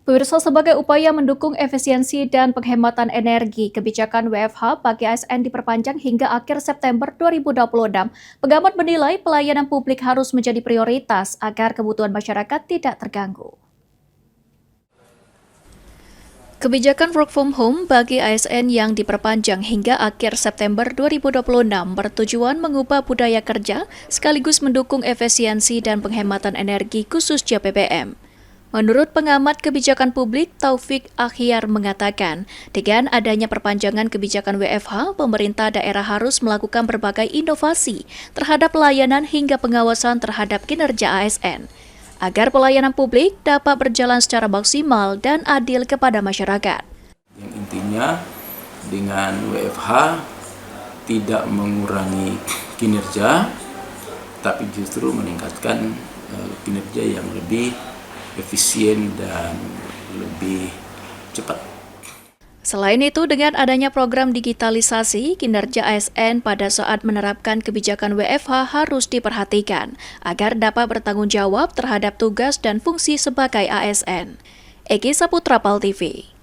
Pemirsa, sebagai upaya mendukung efisiensi dan penghematan energi, kebijakan WFH bagi ASN diperpanjang hingga akhir September 2026. Pengamat menilai pelayanan publik harus menjadi prioritas agar kebutuhan masyarakat tidak terganggu. Kebijakan work from home bagi ASN yang diperpanjang hingga akhir September 2026 bertujuan mengubah budaya kerja sekaligus mendukung efisiensi dan penghematan energi khususnya BBM. Menurut pengamat kebijakan publik Taufik Akhyar mengatakan, dengan adanya perpanjangan kebijakan WFH, pemerintah daerah harus melakukan berbagai inovasi terhadap pelayanan hingga pengawasan terhadap kinerja ASN, agar pelayanan publik dapat berjalan secara maksimal dan adil kepada masyarakat. Yang intinya dengan WFH tidak mengurangi kinerja, tapi justru meningkatkan kinerja yang lebih efisien dan lebih cepat. Selain itu, dengan adanya program digitalisasi, kinerja ASN pada saat menerapkan kebijakan WFH harus diperhatikan agar dapat bertanggung jawab terhadap tugas dan fungsi sebagai ASN. Eki Saputra, PAL TV.